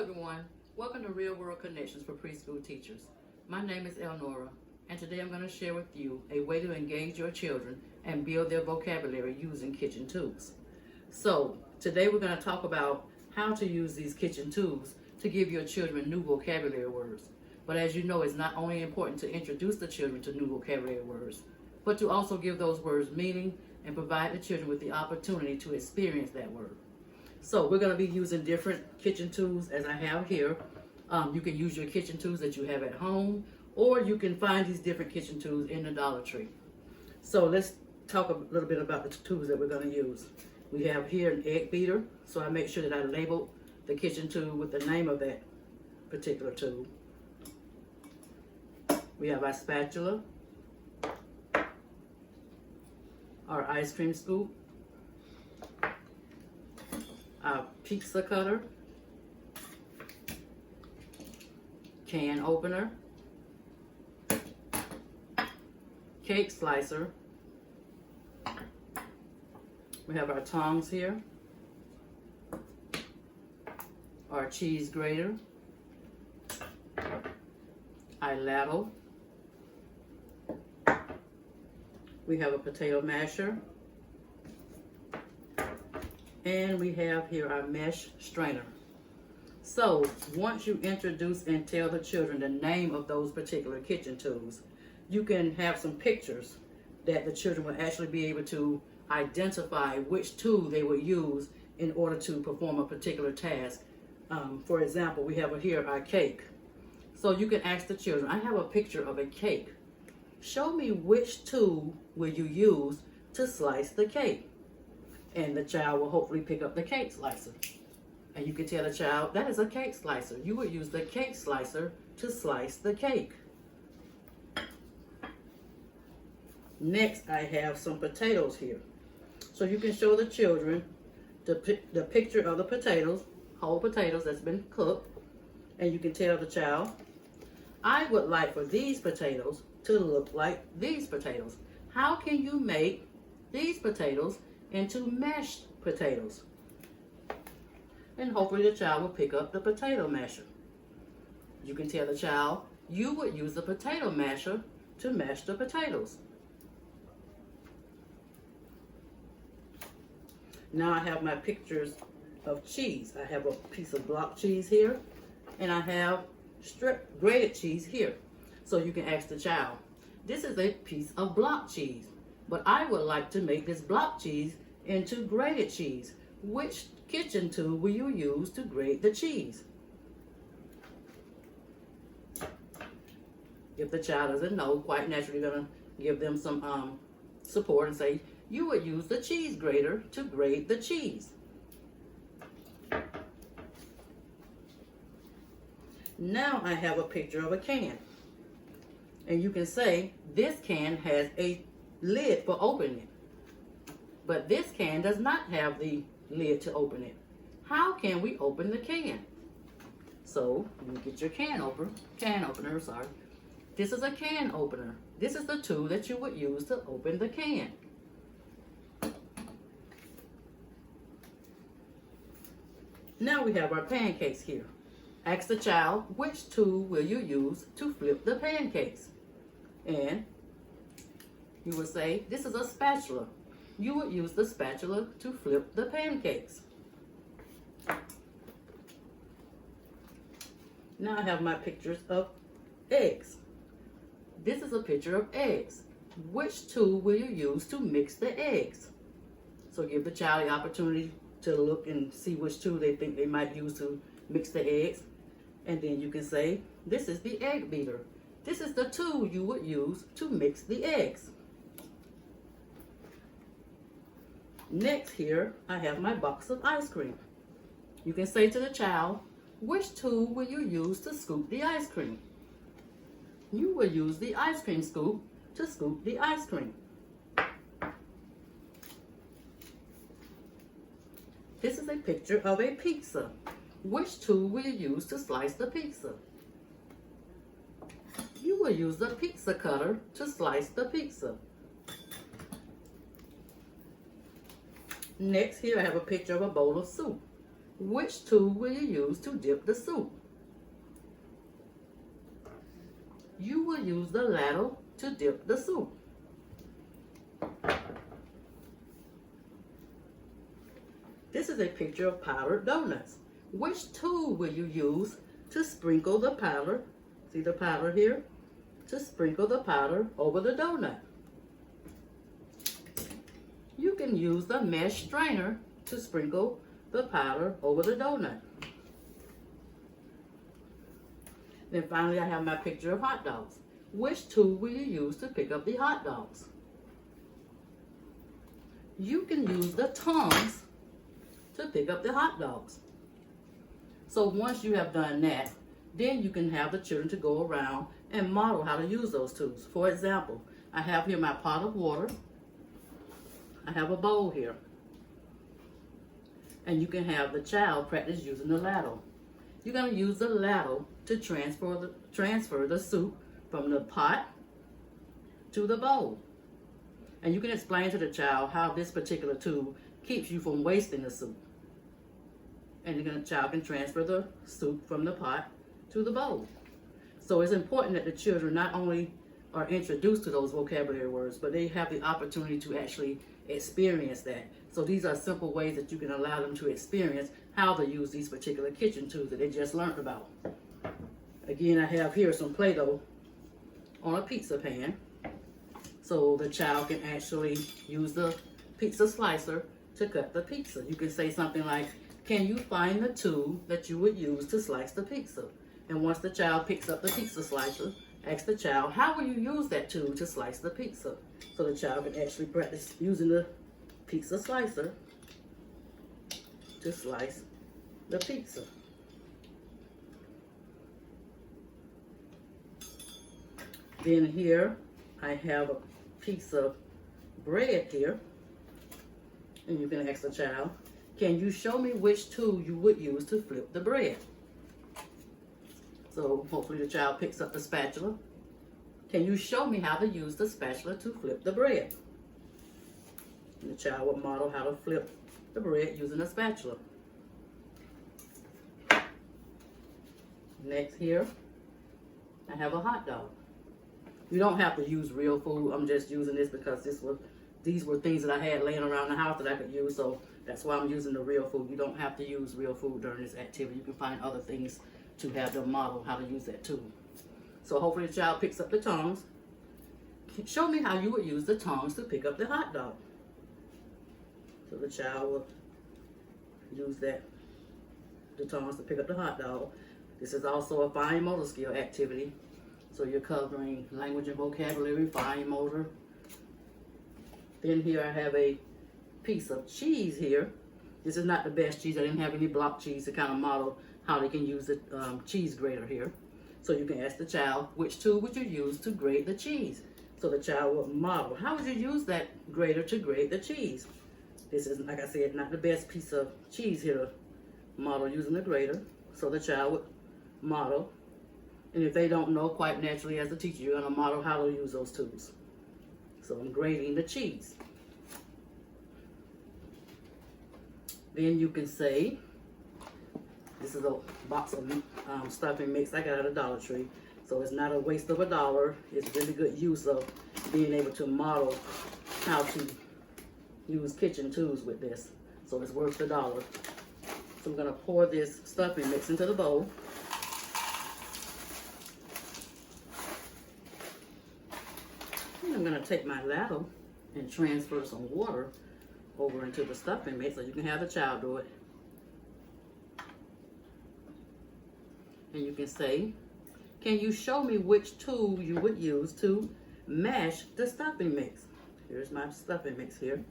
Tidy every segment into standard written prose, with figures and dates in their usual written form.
everyone. Welcome to Real World Connections for Preschool Teachers. My name is Elnora, and today I'm going to share with you a way to engage your children and build their vocabulary using kitchen tools. So, today we're going to talk about how to use these kitchen tools to give your children new vocabulary words. But as you know, it's not only important to introduce the children to new vocabulary words, but to also give those words meaning and provide the children with the opportunity to experience that word. So we're going to be using different kitchen tools as I have here. You can use your kitchen tools that you have at home, or you can find these different kitchen tools in the Dollar Tree. So let's talk a little bit about the tools that we're going to use. We have here an egg beater, so I make sure that I label the kitchen tool with the name of that particular tool. We have our spatula, our ice cream scoop, our pizza cutter, can opener, cake slicer. We have our tongs here, our cheese grater, our ladle. We have a potato masher. And we have here our mesh strainer. So once you introduce and tell the children the name of those particular kitchen tools, you can have some pictures that the children will actually be able to identify which tool they would use in order to perform a particular task. For example, we have here our cake. So you can ask the children, I have a picture of a cake. Show me which tool will you use to slice the cake? And the child will hopefully pick up the cake slicer. And you can tell the child, that is a cake slicer. You would use the cake slicer to slice the cake. Next, I have some potatoes here. So you can show the children the picture of the potatoes, whole potatoes that's been cooked. And you can tell the child, I would like for these potatoes to look like these potatoes. How can you make these potatoes into mashed potatoes? And hopefully the child will pick up the potato masher. You can tell the child you would use the potato masher to mash the potatoes. Now I have my pictures of cheese. I have a piece of block cheese here, and I have grated cheese here. So you can ask the child, this is a piece of block cheese, but I would like to make this block cheese into grated cheese. Which kitchen tool will you use to grate the cheese? If the child doesn't know, quite naturally you're going to give them some support and say, you would use the cheese grater to grate the cheese. Now I have a picture of a can. And you can say, this can has a lid for opening it. But this can does not have the lid to open it. How can we open the can? So you get your can opener, sorry. This is a can opener. This is the tool that you would use to open the can. Now we have our pancakes here. Ask the child, which tool will you use to flip the pancakes? And you would say, this is a spatula. You would use the spatula to flip the pancakes. Now I have my pictures of eggs. This is a picture of eggs. Which tool will you use to mix the eggs? So give the child the opportunity to look and see which tool they think they might use to mix the eggs. And then you can say, this is the egg beater. This is the tool you would use to mix the eggs. Next here, I have my box of ice cream. You can say to the child, which tool will you use to scoop the ice cream? You will use the ice cream scoop to scoop the ice cream. This is a picture of a pizza. Which tool will you use to slice the pizza? You will use the pizza cutter to slice the pizza. Next, here I have a picture of a bowl of soup. which tool will you use to dip the soup? You will use the ladle to dip the soup. This is a picture of powdered donuts. Which tool will you use to sprinkle the powder? See the powder here? To sprinkle the powder over the donut. You can use the mesh strainer to sprinkle the powder over the donut. Then finally, I have my picture of hot dogs. Which tool will you use to pick up the hot dogs? You can use the tongs to pick up the hot dogs. So once you have done that, then you can have the children to go around and model how to use those tools. For example, I have here my pot of water. I have a bowl here. And you can have the child practice using the ladle. You're going to use the ladle to transfer the soup from the pot to the bowl. And you can explain to the child how this particular tool keeps you from wasting the soup. And the child can transfer the soup from the pot to the bowl. So it's important that the children not only are introduced to those vocabulary words, but they have the opportunity to actually experience that. So these are simple ways that you can allow them to experience how to use these particular kitchen tools that they just learned about. Again, I have here some Play-Doh on a pizza pan. So the child can actually use the pizza slicer to cut the pizza. You can say something like, can you find the tool that you would use to slice the pizza? And once the child picks up the pizza slicer, ask the child, how will you use that tool to slice the pizza? So the child can actually practice using the pizza slicer to slice the pizza. Then here I have a piece of bread here, and you can ask the child, can you show me which tool you would use to flip the bread? So hopefully the child picks up the spatula. Can you show me how to use the spatula to flip the bread? And the child will model how to flip the bread using a spatula. Next here, I have a hot dog. You don't have to use real food. I'm just using this because these were things that I had laying around the house that I could use. So that's why I'm using the real food. You don't have to use real food during this activity. You can find other things to have them model how to use that tool. So hopefully the child picks up the tongs. Show me how you would use the tongs to pick up the hot dog. So the child will use the tongs to pick up the hot dog. This is also a fine motor skill activity. So you're covering language and vocabulary, fine motor. Then here I have a piece of cheese here. This is not the best cheese. I didn't have any block cheese to kind of model how they can use the cheese grater here. So you can ask the child, which tool would you use to grate the cheese? So the child will model, how would you use that grater to grate the cheese? This is, like I said, not the best piece of cheese here to model using the grater. So the child would model. And if they don't know, quite naturally as a teacher, you're going to model how to use those tools. So I'm grating the cheese. Then you can say, this is a box of stuffing mix I got at a Dollar Tree. So it's not a waste of $1. It's really good use of being able to model how to use kitchen tools with this. So it's worth $1. So I'm going to pour this stuffing mix into the bowl. And I'm going to take my ladle and transfer some water over into the stuffing mix so you can have the child do it. And you can say, can you show me which tool you would use to mash the stuffing mix? Here's my stuffing mix here.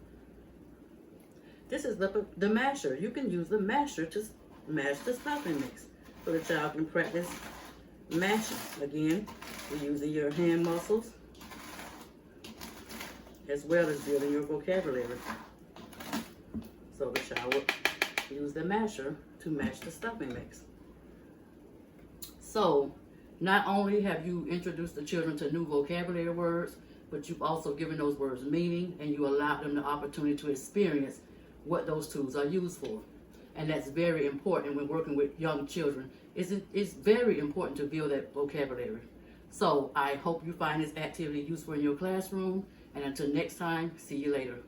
This is the masher. You can use the masher to mash the stuffing mix. So the child can practice mashing. Again, you're using your hand muscles as well as building your vocabulary. So the child will use the masher to mash the stuffing mix. So not only have you introduced the children to new vocabulary words, but you've also given those words meaning, and you allowed them the opportunity to experience what those tools are used for. And that's very important when working with young children. It's very important to build that vocabulary. So I hope you find this activity useful in your classroom. And until next time, see you later.